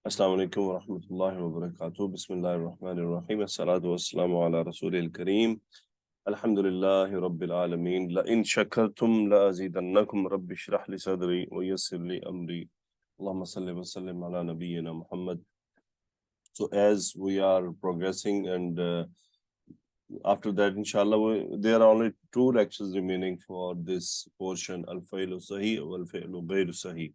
Assalamu alaikum wa rahmatullahi wa barakatuh. Bismillahir Rahmanir Rahim. As-salatu was-salamu ala Rasulil Kareem. Alhamdulillahi Rabbil Alameen. La in shakartum la azidannakum. Rabbi shrah li sadri wa yassir li amri. Allahumma salli wa sallim ala nabiyyina Muhammad. So as we are progressing and after that, inshallah, there are only two lectures remaining for this portion, Al-Failu Sahih or Al-Failu Ghairu Sahih.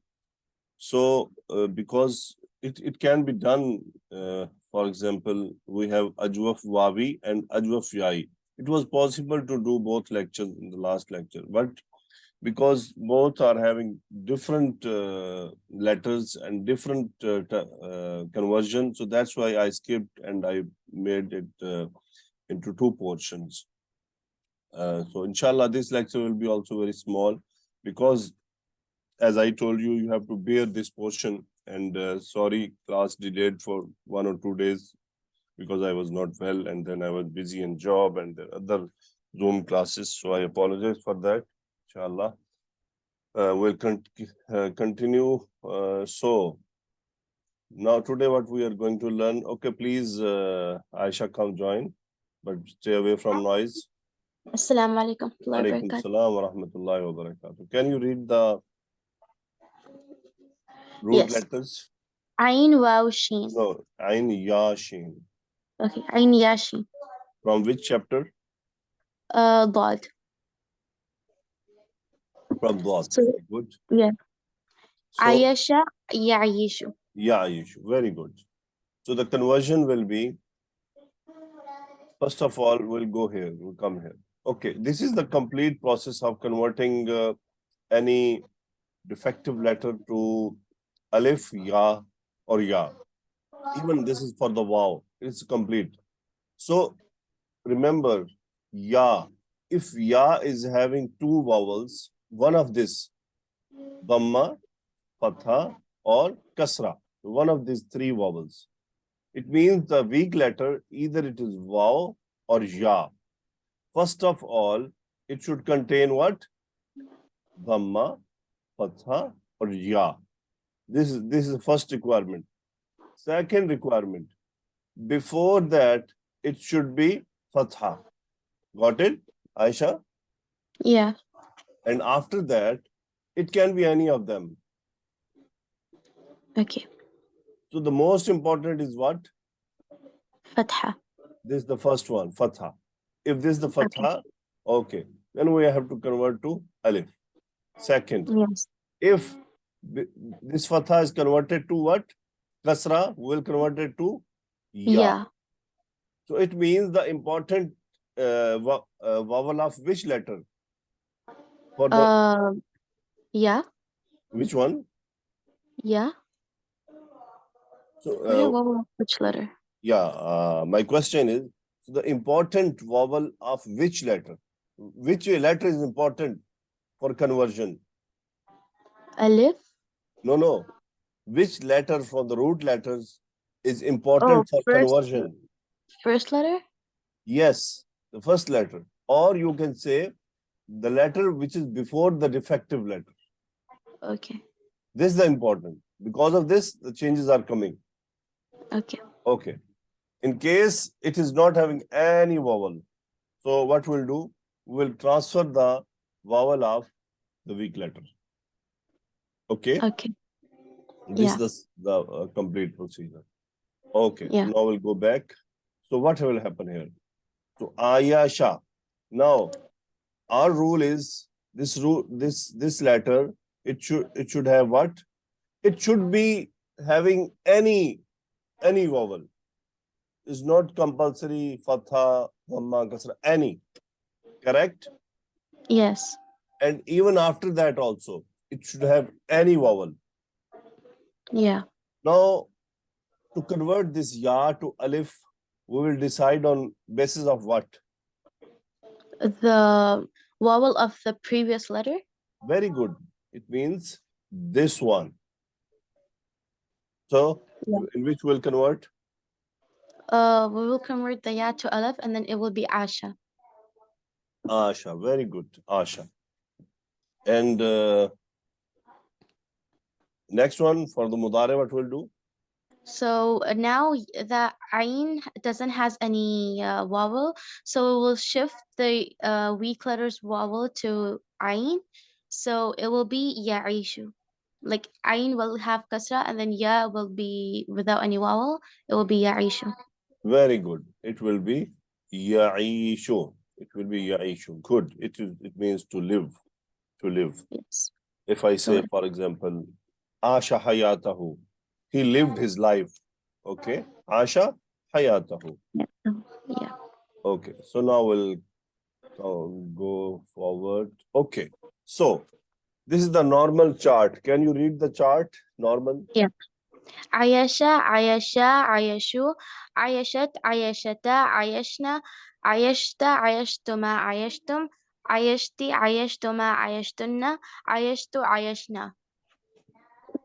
So because it can be done, for example, we have Ajwaf Wawi and Ajwaf Yai. It was possible to do both lectures in the last lecture, but because both are having different letters and different conversion, so that's why I skipped and I made it into two portions. So inshallah, this lecture will be also very small because as I told you, you have to bear this portion. And sorry, class delayed for 1 or 2 days because I was not well and then I was busy in job and the other Zoom classes. So I apologize for that. Inshallah, we'll continue. So now today what we are going to learn. Okay, please, Aisha, come join, but stay away from noise. Assalamu alaikum. Alaikum salam wa rahmatullahi wa barakatuh. Can you read the root letters? Ain, Waw, Shin. No, Ain, Ya, Shin. Okay, Ain, Ya, Shin. From which chapter? Dad. From Dad. So, Good. yeah. So, Ayasha, Ya'ishu. Ya, Yishu. Very good. So the conversion will be, first of all, we'll go here. We'll come here. Okay, this is the complete process of converting any defective letter to alif, ya, or ya. Even this is for the waw. It's complete. So remember, ya. If ya is having two vowels, one of this, dhamma, fatha, or kasra, one of these three vowels. It means the weak letter, either it is waw or ya. First of all, it should contain what? Dhamma, fatha, or ya. This is the first requirement. Second requirement, before that, it should be fatha. Got it, Aisha? Yeah. And after that, it can be any of them. Okay. So the most important is what? Fatha. This is the first one, fatha. If this is the fatha, okay, then we have to convert to alif. Second, yes. If this fatha is converted to what? Kasra, we will convert it to ya. Yeah. So it means the important vowel of which letter? For the yeah. which one? Yeah. So which letter? yeah, my question is, so the important vowel of which letter? Which letter is important for conversion? Alif. No. Which letter from the root letters is important for conversion? First letter? Yes, the first letter. Or you can say the letter which is before the defective letter. Okay. This is the important. Because of this, the changes are coming. Okay. Okay. In case it is not having any vowel, so what we'll do, we'll transfer the vowel of the weak letter. Okay? Okay. This is the complete procedure. Okay. Yeah. So now we'll go back. So what will happen here? So Ayasha. Now, our rule is this letter, it should have what? It should be having any vowel. It's not compulsory fatha, dhamma, kasra, any. Correct? Yes. And even after that also, it should have any vowel. Yeah. Now, to convert this ya to alif, we will decide on basis of what? The vowel of the previous letter? Very good. It means this one. So, in which we'll convert? We will convert the ya to alif and then it will be Asha. Asha, very good, Asha. And next one for the Mudare, what we'll do? So now the ayn doesn't has any vowel, so we'll shift the weak letters vowel to ayn. So it will be ya'ishu. Like ayn will have kasra and then ya will be without any vowel. It will be ya'ishu. Very good. It will be ya'ishu. It will be ya'ishu. Good. It means to live. To live. Yes. If I say, So for example, Asha hayatahu, he lived his life. Okay. Asha hayatahu. yeah. Yeah. Okay. So now we'll go forward. Okay. So this is the normal chart. Can you read the chart? Normal. Yeah. Ayasha, Ayasha, Ayashu, Ayashat, Ayashata, Ayashna, Ayashta, Ayashtuma, Ayashtum, Ayashti, Ayashtuma, Ayashtunna, Ayashtu, Ayashna.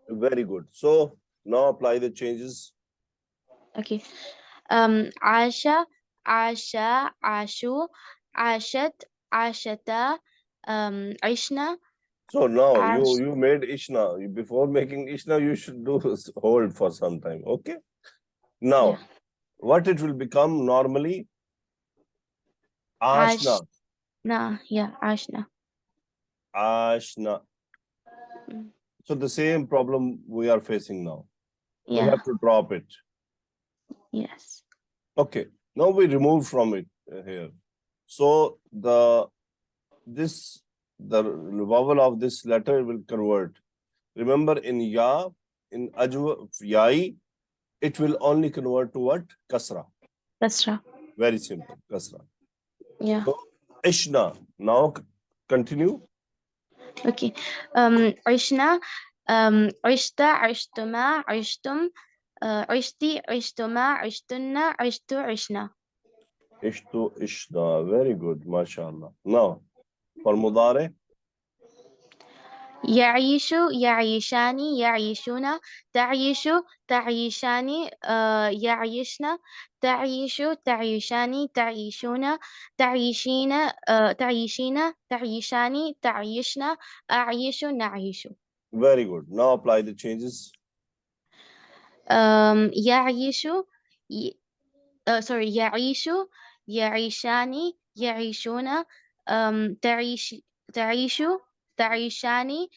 Very good. So now apply the changes. Okay. Asha, Asha, Ashu, Ashat, Ashata, Aishna, So now Ash. you made Ishna. Before making Ishna, you should do hold for some time. Okay. Yeah. Now, what it will become normally? Ashna. Ashna. Yeah. Ashna. Ashna. Mm, So the same problem we are facing now. We yeah. have to drop it. Yes. Okay. Now we remove from it here. So the vowel of this letter will convert. Remember in ya, in ajwa, yai, it will only convert to what? Kasra. Kasra. Very simple. Kasra. Yeah. So ishna. Now continue. Okay. عشنا عشت عشتما عشتم عشتي عشتما عشتنا عشتو عشنا. Ishtu ishna. Very good. MashaAllah. Now for mudare. يعيش يعيشان يعيشون تعيش تعيشان يعيشن تعيش تعيشان تعيشون تعيشين تعيشين تعيشان تعيشن أعيش نعيش. Very good. Now apply the changes. يعيش sorry يعيش يعيشان يعيشون تعيش تعيش تعيشان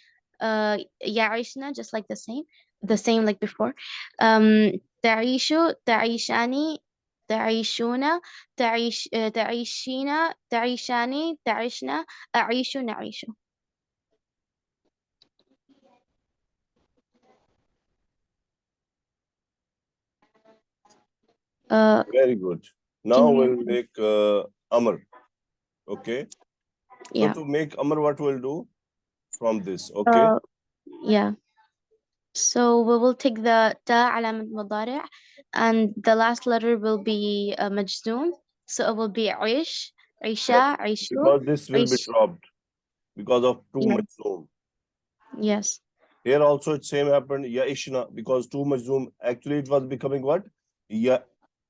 يعيشنا just like the same like before. تعيش تعيشان تعيشون تعيشين تعيشان تعيشنا أعيش نعيش. uh, Very good. can Now you hear we'll me? make Amr. Okay. So Yeah. to make Amr, what we'll do from this? Okay. uh, yeah. So we will take the ta علامة مضارع and the last letter will be مجزوم. So it will be عيش Yes. عيشة عيشو Because this will be عيش. dropped because of too Yeah. much zoom. Yes. Here also it same happened. Ya ishna because too much zoom. Actually, it was becoming what? Ya.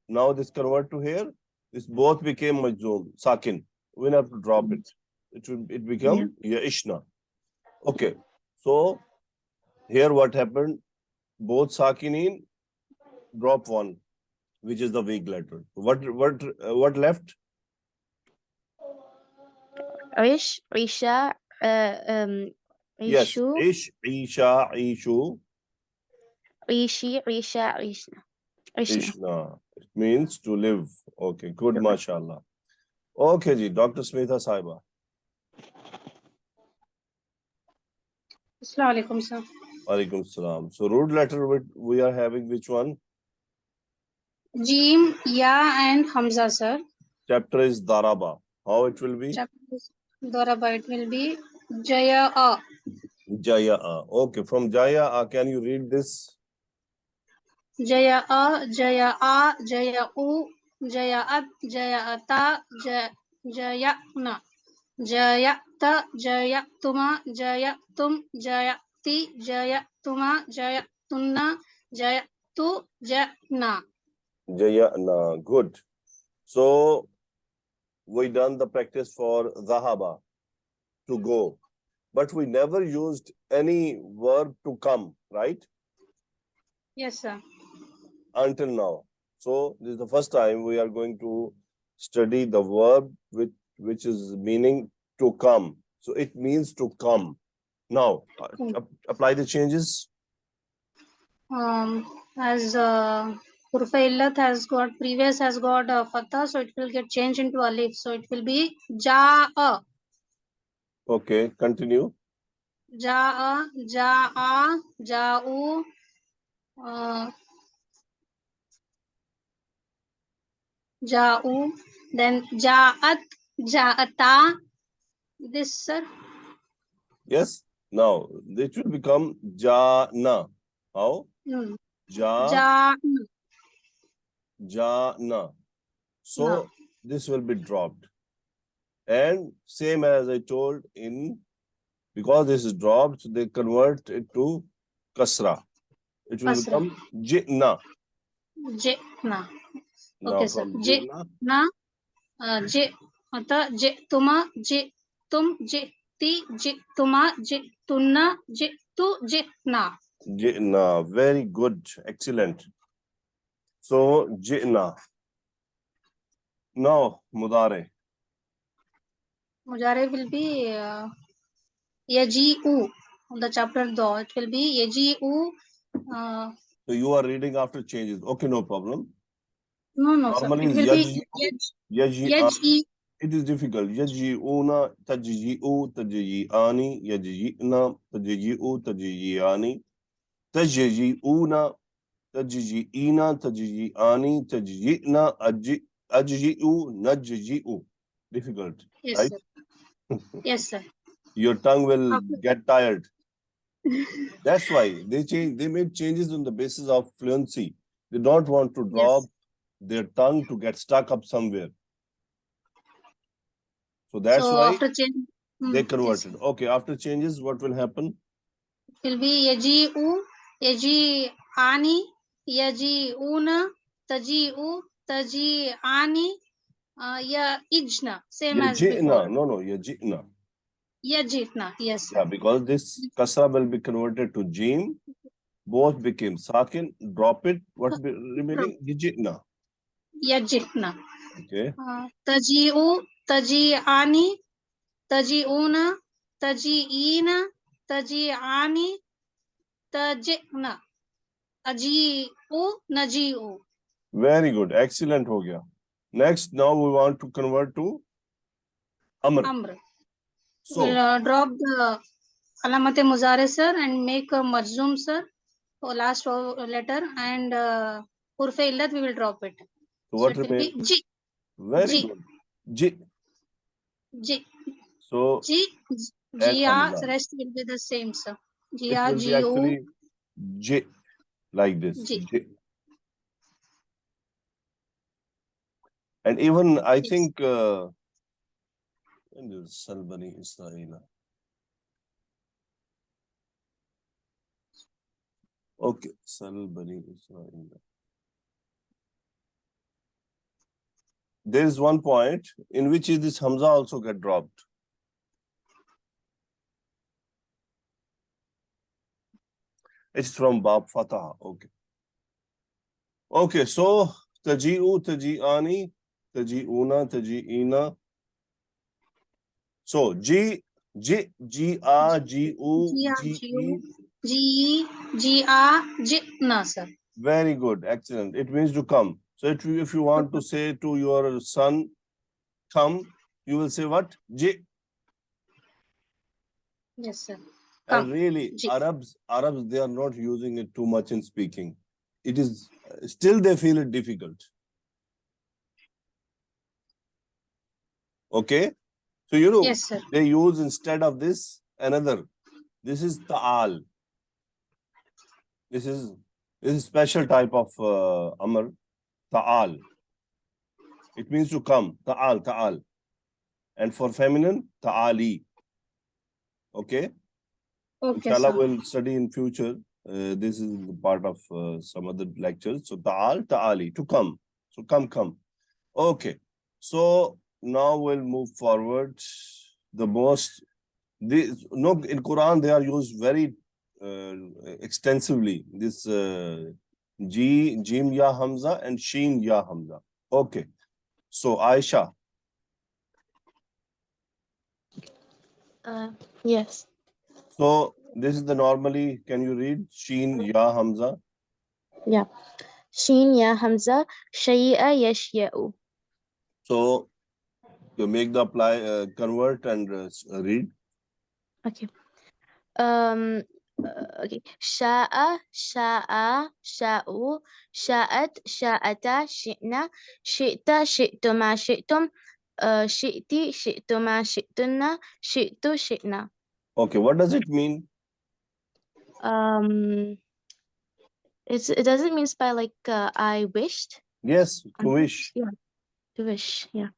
Now this convert to here. This both became majzoom. Sakin. We have to drop it. It Yeah. become ya ishna. Okay. So here what happened? Both sakinin drop one, which is the weak letter. What left? عيش عيشة Yes, عيشو ish, isha, ishu, عيشي عيشة عيشنا عيشنا. ishna. It means to live. Okay, good, mashallah. Okay, ji, Dr. Smitha Saiba. Assalamu alaikum, sir. Alaikum salam. So root letter we are having which one? Jim, Ya, and Hamza, sir. Chapter is Daraba. How it will be? Chapter Doraba, it will be Jaya A. Jaya. Okay, from Jaya, can you read this? Jaya A, Jaya A, Jaya U, Jaya At, Jaya Ata, Jaya Na. Jaya Ta, Jaya Tuma, Jaya Tum, Jaya Ti, Jaya Tuma, Jaya Tunna, Jaya Tu, Jaya Na. Jaya. Na. Good. So we done the practice for Zahaba, to go. But we never used any verb to come, right? Yes, sir. until now. So this is the first time we are going to study the verb which is meaning to come. So it means to come. Now, apply the changes. As Urfa has got previous has got fatha, so it will get changed into alif. So it will be ja'a. Okay, continue. Ja'a, ja'a, ja'u, uh, ja'u, then ja'at, ja'ata. This, sir. Yes. Now it will become jana. How? Ja'na. Jana. So No. this will be dropped. And same as I told in, because this is dropped, they convert it to kasra. It will Kasra. become jitna. Jitna. Now Okay, sir. from jitna, Jitna. Jitna, jituma, jitum, jiti, jituma, jituna, jitu, jitna. jitna. Very good. Excellent. So jitna. Now mudare. Mujare will be yaji'u. On the chapter do, it will be yaji'u. So you are reading after changes. Okay, no problem. No, sir. Normally It is will be yaji. yaji. It is difficult. Yaji'una, tajji'u, tajji'ani, yaji'na, tajji'u, tajji'ani, tajji'una, tajji'ina, tajji'ani, tajji'na, ajji'u, najji'u. Difficult, Yes, right? sir. Yes, sir. Your tongue will After, get tired. That's why they made changes on the basis of fluency. They don't want to drop yes. their tongue to get stuck up somewhere. So that's So why after change, they yes, converted. Okay, after changes, what will happen? it will be yaji'u, yaji'ani, yaji'una, taji'u, taji'ani, ya ijna. Same as before. No, yajina. Yajitna. Yes, sir. Yeah, because this kasra will be converted to jim. Both became sakin. Drop it. What be remaining? Yajina. Yajitna. Okay. Taji'u, taji'ani, taji'una, taji'ina, taji'ani, tajina. Aji'u, naji'u. Very good. Excellent ho gaya. Next, now we want to convert to amr. Amr. So, We'll drop the alamate muzare, sir, and make a majzoom, sir, for last letter, and urfe illat we will drop it. So what it will be remain? ji, Very ji, good. Ji. ji, So, ji, and jia. hamza. Rest will be the same, sir. It Jia, will be ju, actually j like this. ji. J. And even I Yes. think Salbani Israel. Okay, Salbani Israel. There is one point in which is this Hamza also get dropped. It's from Bab Fatah. Okay. Okay, so Taji'u, Taji'ani, Taji'una, Taji'ina. So G, G-A, G-U, Jia, G-E. ju, ji, jia, jitna, sir. Very good. Excellent. It means to come. So if you want to say to your son, come, you will say what? J. Yes, sir. And Come. really, Ji. Arabs, they are not using it too much in speaking. It is still they feel it difficult. Okay. So, Yes, sir. they use instead of this another. This is ta'al. This is special type of amr, ta'al. It means to come, ta'al, ta'al. And for feminine, ta'ali. Okay. Okay, Inshallah, sir. we'll study in future. This is the part of some other lectures. So ta'al, ta'ali, to come. So come. Okay. So now we'll move forward. The most, in Quran, they are used very extensively. This Jim Ya Hamza and Sheen Ya Hamza. Okay. So Aisha. Yes. So this is the normally, can you read Sheen Ya Hamza? Yeah. Shin Ya Hamza, Shay'a Yashya'u. So you make the apply, convert and read. Okay. Um. Okay. Sha'a, Sha'a, Sha'u, Sha'at, Sha'ata, Shi'na, Shi'ta, Shi'tuma, Shi'tum, Shi'ti, Shi'tuma, Shi'tunna, Shi'tu, Shi'na. Okay, what does it mean? Um. It doesn't mean by like I wished. Yes, to wish. Yeah. To wish. Yeah.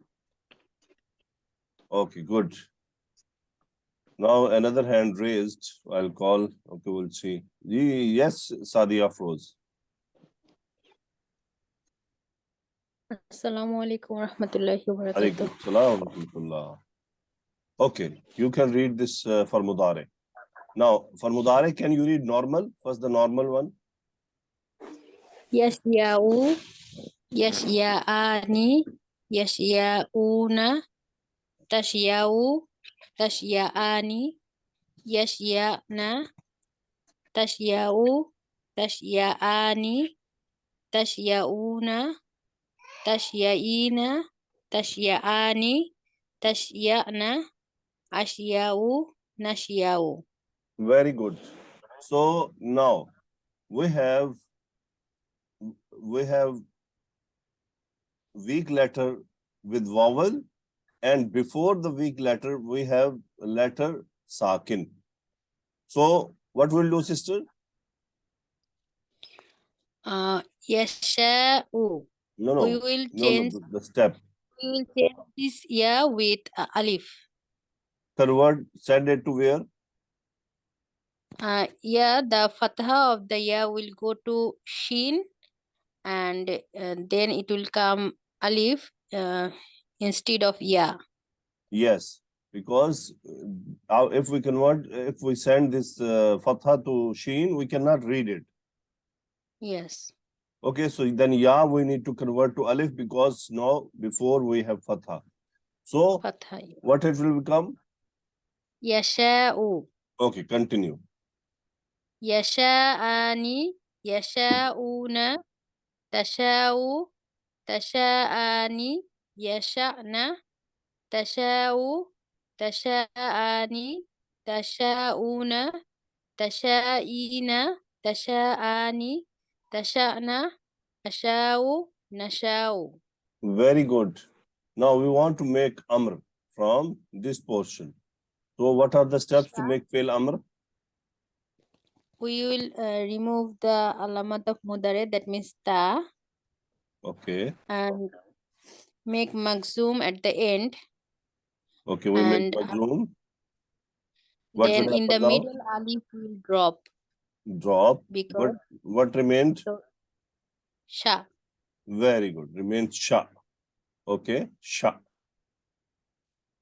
Okay, good. Now another hand raised. I'll call. Okay, we'll see. Yes, Sadia Froze. Assalamualaikum warahmatullahi wabarakatuh. Alaikum salam wa rahmatullah. Okay, you can read this for Mudare. Now, for Mudare, can you read normal? First, the normal one. Yasya'u, yasya'ani, yasya'una, tasya'u, tasya'ani, yasya'na, tasya'u, tasya'ani, tasya'una, tasya'ina, tasya'ani, tasya'na, asya'u, nasya'u. Very good. So now we have weak letter with vowel, and before the weak letter we have letter sakin. So what will do, sister? Yasha'u. No, We no, will no, change. no. The step. We will change this ya with alif. Convert. Send it to where? Yeah, the fatha of the ya will go to shin, and then it will come alif instead of ya. Yes, because if we send this fatha to sheen, we cannot read it. Yes. Okay, so then ya we need to convert to alif because now before we have fatha. So Fatha. what it will become? Yasha'u. Okay, continue. Yasha'ani. Yasha'una. Tasha'u. Tasha'ani. Yasha'na. Tasha'u. Tasha'ani. Tasha'una. Tasha'ina. Tasha'ani. Tasha'na. Asha'u. Nasha'u. Very good. Now we want to make amr from this portion. So what are the steps to make fail amr? We will remove the alamat of mudare, that means ta, Okay. and make maksum at the end. Okay, we make And majzoom. What then will in the happen now? middle alif will drop Drop. because What remained? so, sha. Very good. Remains sha. Okay, sha.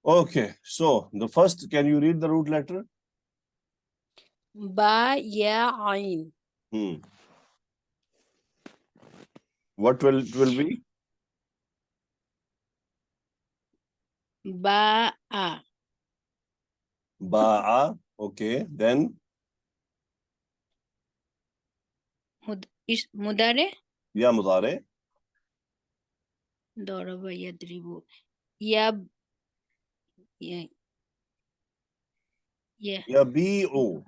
Okay, so the first, can you read the root letter? Ba ya ain. What will it will be? Ba a. Ba'a. Okay, then Is mudare? ya mudare. Daraba yadribu. Yab. Ya. Ya. Yabi'u.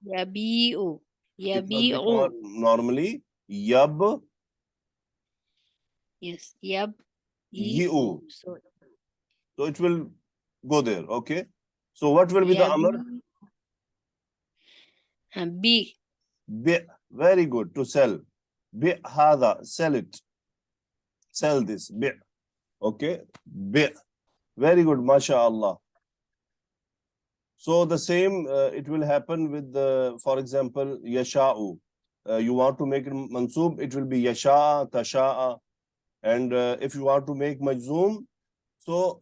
Yabi'u. It must be Yabi'u. normally yab Yes. Yab. yi'u. So So it will go there. Okay. So what will be the amr? B. Bi. Very good. To sell. Bi hada. Sell it. Sell this. Bi. Okay. Bi. Very good. MashaAllah. So the same, it will happen with the, for example, yasha'u. You want to make it mansub, it will be yasha'a, tasha'a. And if you want to make majzoom, so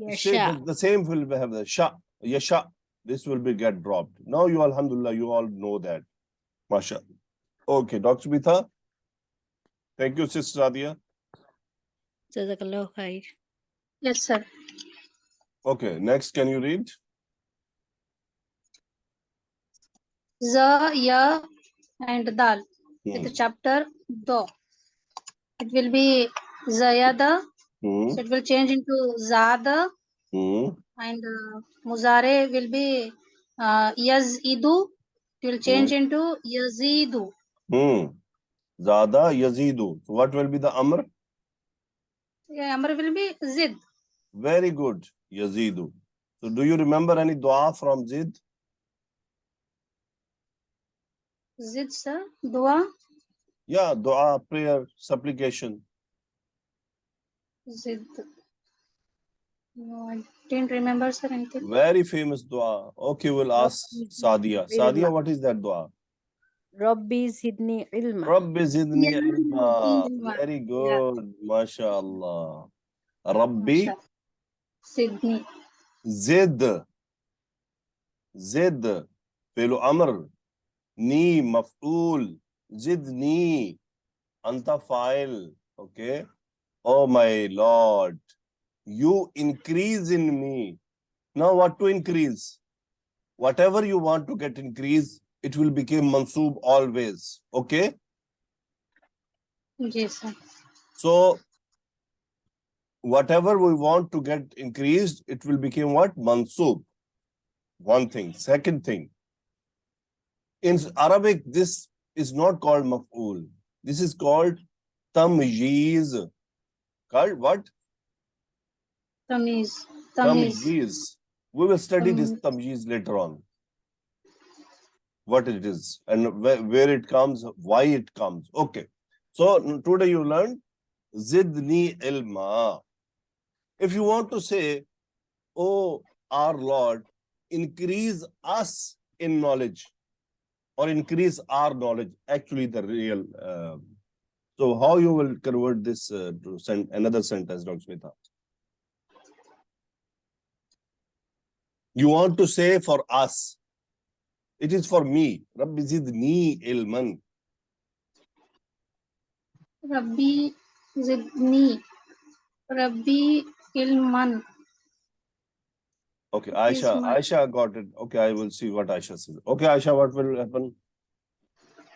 the same will have the sha, yasha. This will be get dropped. Now you, alhamdulillah, you all know that. Masha. Okay, Dr. Bitha. Thank you, Sister Sadia. Jazakallah khair. Yes, sir. Okay, next, can you read? Z, Ya, and Dal. With the Hmm. chapter Do. It will be Zayada. Hmm. So it will change into Zada. Hmm. And Muzare will be Yazidu. It will Hmm. change into Yazidu. Zada Yazidu. So what will be the Amr? Yeah, Amr will be Zid. Very good. Yazidu. So do you remember any dua from Zid? Zid, sir. Dua. Yeah, dua, prayer, supplication. Zid. No, I didn't remember, sir, anything. Very famous dua. Okay, we'll ask Sadia. Sadia, what is that dua? Rabbi zidni ilma. Rabbi zidni Yeah, ilma. Ilma. Very Yeah, good. MashaAllah. Rabbi Masha. Sydney. zid. Zid. Fi'lu amr. Ni maf'ul. Zidni. Anta fa'il. Okay. Oh my Lord. You increase in me. Now what to increase? Whatever you want to get increase, it will become mansoob always. Okay. Yes, sir. So whatever we want to get increased, it will become what? Mansoob. One thing. Second thing. In Arabic, this is not called maf'ul. This is called tamyiz. Called what? Tamiz. Tamyiz. We will study this Tamiz. tamyiz later on. What it is and where it comes, why it comes. Okay. So today you learned Zidni ilma. If you want to say, oh, our Lord, increase us in knowledge or increase our knowledge, actually the real. So how you will convert this to another sentence, Dr. Smita? You want to say for us. It is for me. Rabbi zidni ilman. Rabbi Zidni. Rabbi Ilman. Okay, It is my Aisha got it. Okay, I will see what Aisha says. Okay, Aisha, what will happen?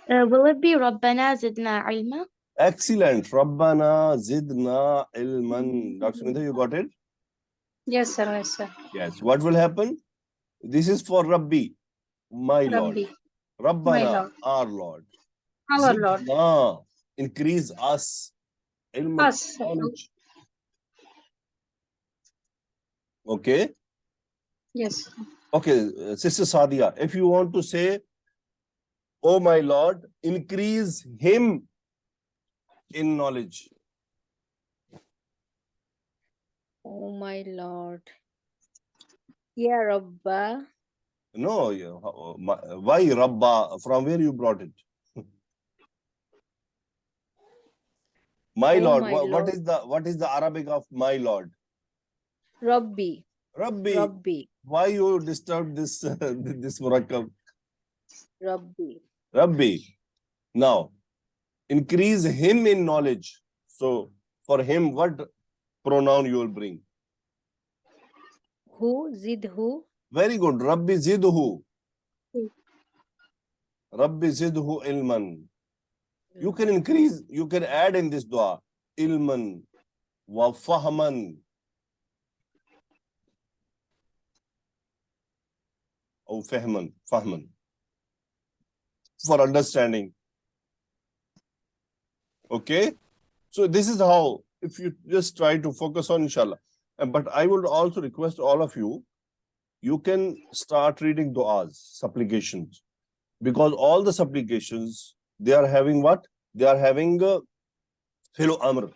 Will it be ربنا زدنا علما? Excellent. Rabbana zidna ilman. Dr. Smita, you got it? yes, sir. Yes, sir. Yes. What will happen? This is for Rabbi, my Lord. Rabbi. My Rabbana, Lord. our Lord. Our Lord. Zidna, increase us. Ilman, Us. Sir. knowledge. Okay. Yes. Okay, Sister Sadia, if you want to say, oh my Lord, increase him in knowledge. Oh my Lord. Ya Rabba. No, why Rabba? From where you brought it? My Oh Lord. my What Lord. is the Arabic of my Lord? Rabbi. Rabbi. Rabbi. Why you disturb this this murakkab? Rabbi. Rabbi. Now, increase him in knowledge. So, for him, what pronoun you will bring? Who? Zid who? Very good. Rabbi zidhu. Rabbi zidhu ilman. You can increase, you can add in this dua. Ilman wa fahman. Or fahman. Fahman. For understanding. Okay? So this is how, if you just try to focus on inshallah. But I would also request all of you, you can start reading du'as, supplications. Because all the supplications, they are having what? They are having fi'lu amr.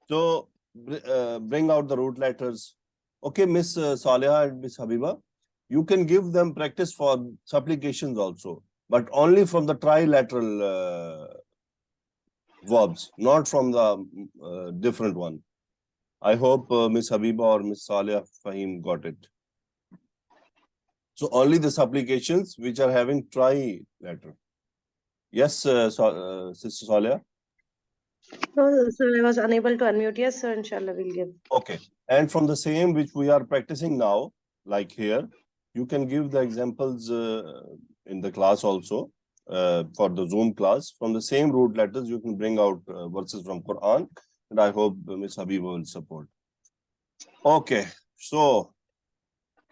So bring out the root letters. Okay, Miss Saleha and Miss Habiba, you can give them practice for supplications also, but only from the trilateral verbs, not from the different one. I hope Miss Habiba or Miss Saleh Fahim got it. So only the supplications which are having tri-letter. Yes, Sister Salia. No, sir, I was unable to unmute. Yes, sir, inshallah, we'll give. Okay. And from the same which we are practicing now, like here, you can give the examples in the class also for the Zoom class. From the same root letters, you can bring out verses from Quran. And I hope Ms. Habiba will support. Okay. So,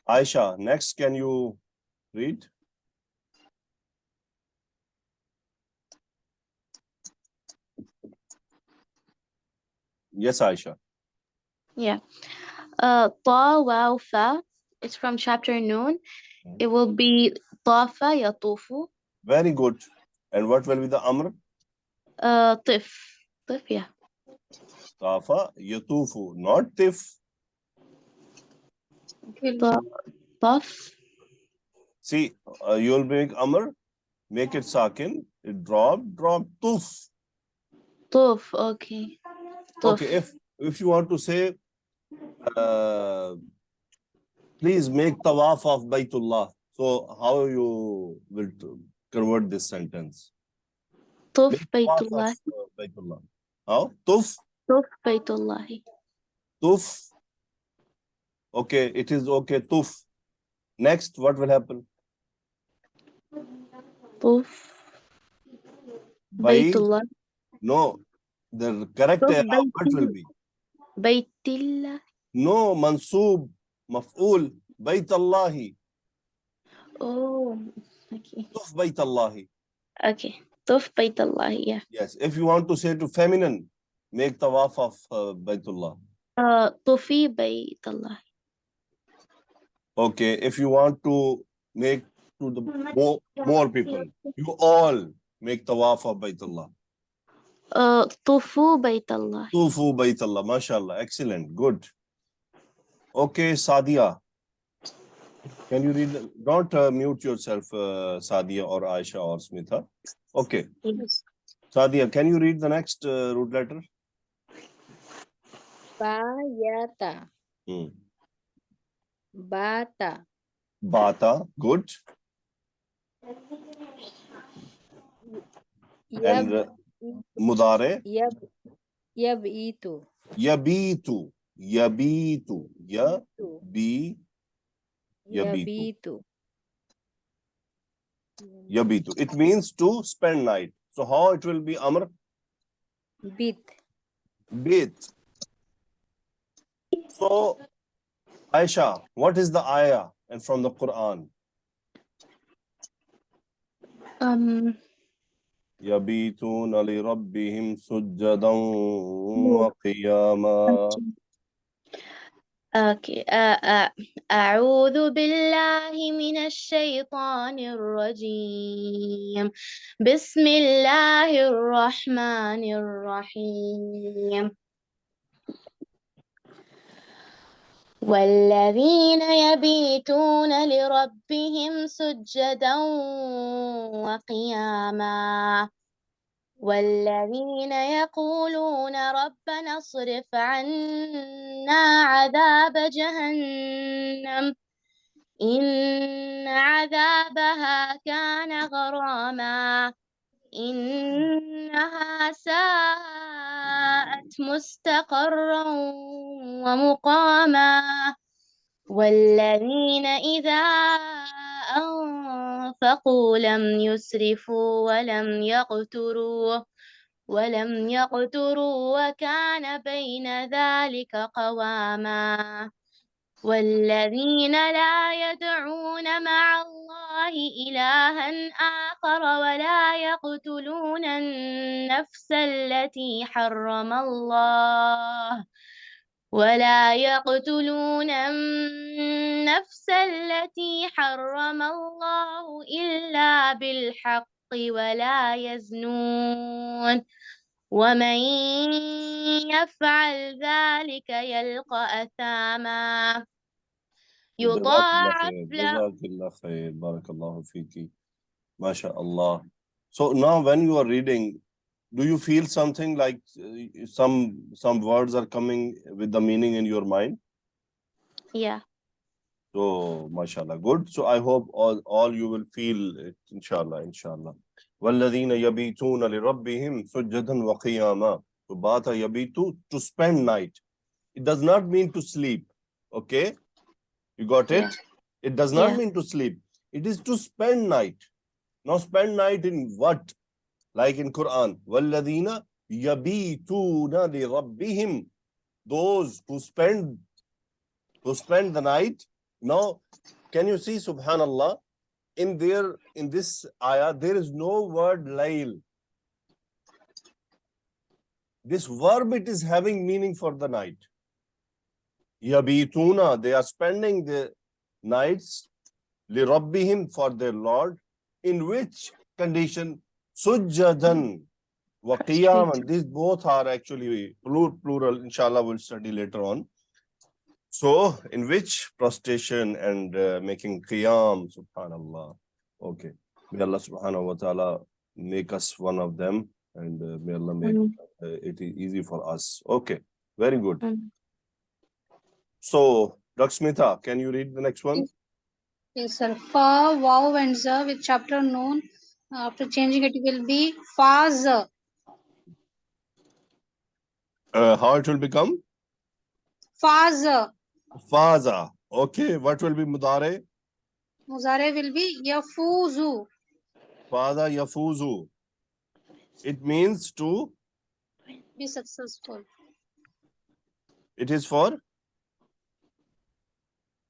Aisha, next, can you read? Yes, Aisha. Yeah. Ta waw fa. It's from chapter Noon. It will be tafa yatufu. Very good. And what will be the Amr? Tif. Tif, yeah. Tafa yatufu, not tif. Ta- Taf. See, you'll make Amr, make it sakin, it drop, tuf. Tuf. Okay. Tuf. Okay, if you want to say, please make tawaf of Baytullah. So how you will convert this sentence? Tuf Make tawaf of Baytullah. Baytullah. How? Tuf? Tuf Baytullahi. Tuf. Okay, it is okay, tuf. Next, what will happen? Tuf By, Baytullah. no, the correct Tuf what will be? Baytillah. No, mansoob, maf'ul, Baytallahi. Oh, okay. Tuf Baytallahi. Okay. Tuf Baytullahi, yeah. Yes, if you want to say to feminine, make tawaf of Baytullah. Tufi Baytullahi. Okay, if you want to make to the more people, you all make tawaf of Baytullah. Tufu Baytullahi. Tufu Baytullah, mashallah, excellent, good. Okay, Sadia. Can you read? Don't mute yourself, Sadia or Aisha or Smitha. Okay. Yes. Sadia, can you read the next root letter? Bayata. Bata. Bata, good. And Mudare? Yabitu. Yabitu. Yabitu. Yabitu. Yabitu. It means to spend night. So how it will be, Amr? Bit. Bit. So, Aisha, what is the ayah and from the Quran? يبيتون لربهم سجدا وقياما. Okay. أعوذ بالله من الشيطان الرجيم. بسم الله الرحمن الرحيم. والذين يبيتون لربهم سجدا وقياما والذين يقولون ربنا اصرف عنا عذاب جهنم إن عذابها كان غراما إنها ساءت مستقرا ومقاما والذين إذا أنفقوا لم يسرفوا ولم يقتروا وكان بين ذلك قواما والذين لا يدعون مع الله إلها آخر ولا يقتلون النفس التي حرم الله إلا بالحق ولا يزنون ومن يفعل ذلك يلقى أثاما يضاعف له. Jazakallah khair. Barakallahu fiki. MashaAllah. So now when you are reading, do you feel something like some words are coming with the meaning in your mind? Yeah. So, mashallah, good. So I hope all you will feel it, inshallah. وَالَّذِينَ يَبِيتُونَ لِرَبِّهِمْ سُجَّدًا وَقِيَامًا. So bata yabitu, to spend night. It does not mean to sleep. Okay? You got it? Yeah. It does not Yeah. mean to sleep. It is to spend night. Now spend night in what? Like in Quran. وَالَّذِينَ يَبِيتُونَ لِرَبِّهِمْ. Those who spend the night. Now, can you see, subhanallah, in this ayah, there is no word layl. This verb, it is having meaning for the night. Yabituna, they are spending the nights, li rabbihim, for their Lord. In which condition? Sujjadan wa qiyaman. These both are actually plural. Inshallah, we'll study later on. So, in which prostration and making qiyam, subhanallah. Okay. May Allah subhanahu wa ta'ala make us one of them, and may Allah make it easy for us. Okay. Very good. So, Dr. Smita, can you read the next one? Yes, sir. Fa, waw, and za with chapter noon. After changing it, it will be faz. How it will become? Faz. Faza. Okay. What will be mudare? Muzare will be yafuzu. Faza yafuzu. It means to, Be successful. it is for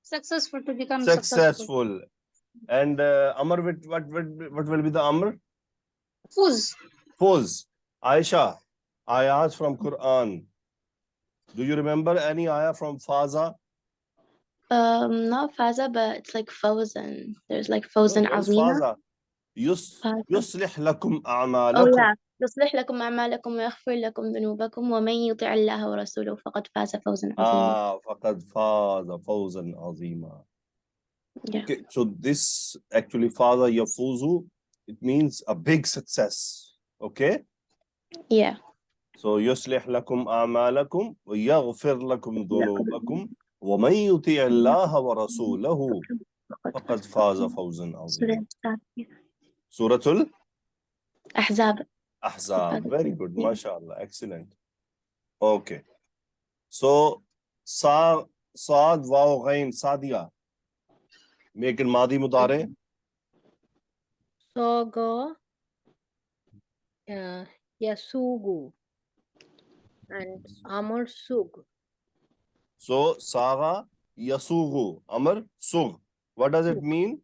Successful, to become successful. successful. And Amr, what will be the Amr? Fuz. Fuz. Aisha, ayat from Quran. Do you remember any ayah from Faza? Not Faza, but it's like Fawzan. There's like Fawzan What is Azima. Faza? Faza. يصلح لكم Oh أعمالكم. yeah. يصلح لكم أعمالكم ويغفر لكم ذنوبكم ومن يطع الله ورسوله فقد فاز فوزا عظيما. فقد فاز فوزا عظيما. Yeah. Okay, so this actually Faza yafuzu, it means a big success. Okay? Yeah. So يصلح لكم أعمالكم ويغفر لكم ذنوبكم ومن يطيع الله ورسوله فقد فاز فوزا عظيما. Surah أحزاب. Ahzab. Very good. MashaAllah. Excellent. Okay. So, Saad, Waw, Ghain, Sadia. Make it Madi Mudare. Sogo, Yasugu, and Amar Sug. So, Saga, Yasugu, Amr, Sug. What does it mean?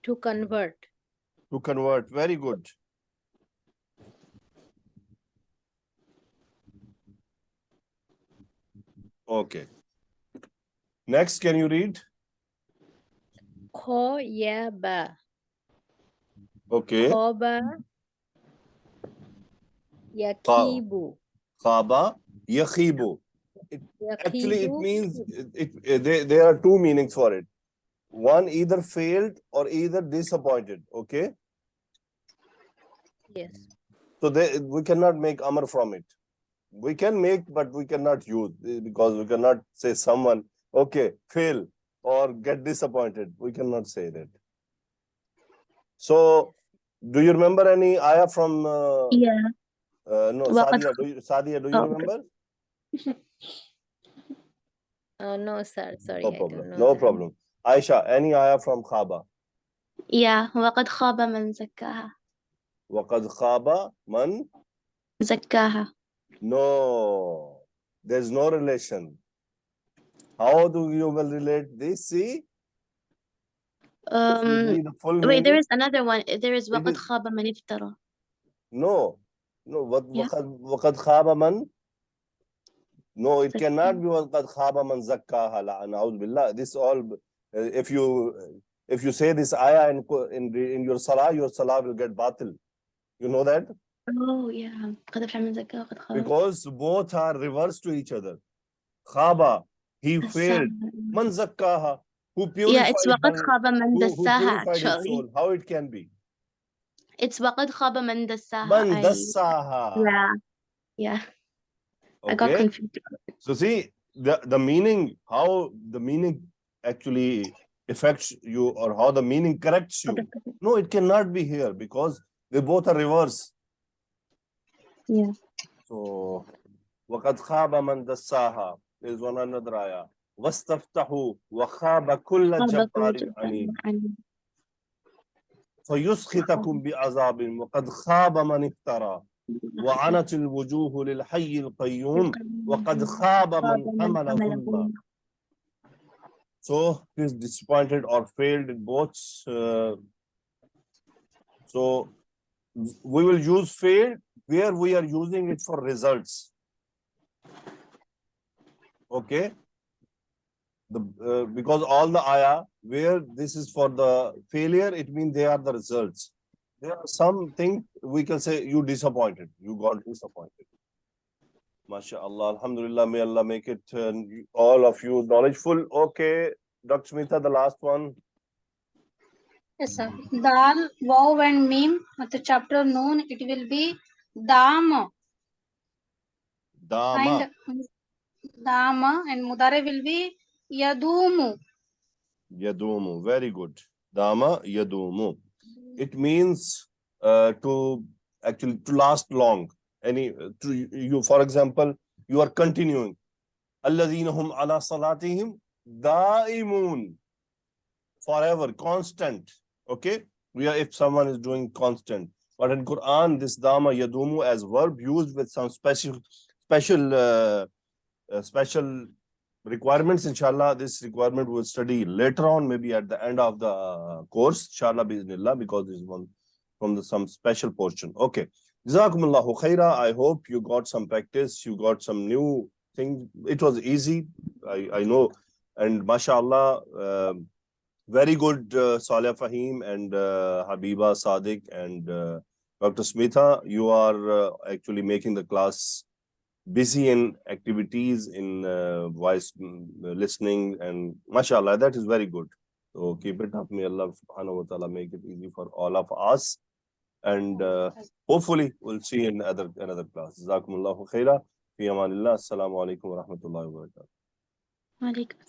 To convert. To convert. Very good. Okay. Next, can you read? Khoyaba. Okay. Khoba, Yakibu. Khaba, Yakhibu. Actually, it Yakibu. means, there are two meanings for it. One, either failed or either disappointed. Okay. Yes. So we cannot make Amr from it. We can make, but we cannot use, because we cannot say someone, okay, fail or get disappointed. We cannot say that. So, do you remember any ayah from? Yeah. No, Sadia. Sadia, do you remember? No, sir. Sorry, No I problem. don't know. No that. problem. Aisha, any ayah from Khaba? Yeah. وقد خاب من زكاها. وقد خاب من? زكاها. No, there's no relation. How do you will relate this? See? The full Wait, meaning. there is another one. There is It وقد is- خاب من افترى. No, Yeah. وقد خاب من? No, it cannot be وقد خاب من زكاها. نعوذ بالله. This all, if you say this ayah in your salah will get batil. You know that? Oh yeah. قد أفلح من زكاها وقد خاب. Because both are reverse to each other. Khaba, he failed. Man zakkaha, who purified Yeah, it's وقد خاب من who دساها purified his actually. soul. How it can be? It's وقد خاب من دساها. Man dassaha. Yeah. Yeah. I got Okay. confused. So see the meaning, how the meaning actually affects you or how the meaning corrects you. No, it cannot be here because they both are reverse. Yeah. So, وَقَدْ خَابَ مَنْ دَسَّاهَا. There is one another ayah. وَاسْتَفْتَحُوا وَخَابَ كُلَّ جَبَّارٍ عَنِيدٍ فَيُسْخِطَكُمْ بِعَذَابٍ وَقَدْ خَابَ مَنِ افْتَرَى وَعَنَتِ الْوُجُوهُ لِلْحَيِّ الْقَيُّومِ وَقَدْ خَابَ مَنْ حَمَلَ ظُلْمًا. So, he is disappointed or failed in both. So, we will use failed where we are using it for results. Okay? Because all the ayah where this is for the failure, it means they are the results. There are some things we can say you disappointed, you got disappointed. MashaAllah, Alhamdulillah, may Allah make it all of you knowledgeful. Okay, Dr. Smita, the last one. Yes, sir. Dal, Waw and Mim. At the chapter noon, it will be Dam. Dama. And Dama and Mudare will be Yadumu. Yadumu. Very good. Dama Yadumu. It means to last long. You, for example, you are continuing. Alladhina hum ala salatihim daimun. Forever, constant. Okay? If someone is doing constant. But in Quran, this dama yadumu as verb used with some special requirements. Inshallah, this requirement we'll study later on, maybe at the end of the course. Inshallah, bismillah, because this is one from some special portion. Okay. Jazakumullahu khaira. I hope you got some practice. You got some new things. It was easy. I know. And mashallah, very good, Saleh Fahim and Habiba Sadiq and Dr. Smita. You are actually making the class busy in activities, in voice listening, and mashallah, that is very good. So keep it up. May Allah subhanahu wa ta'ala make it easy for all of us. And hopefully we'll see you in another class. Jazakumullahu khaira. Fi amanillah. Assalamu alaikum wa rahmatullahi wa barakatuh.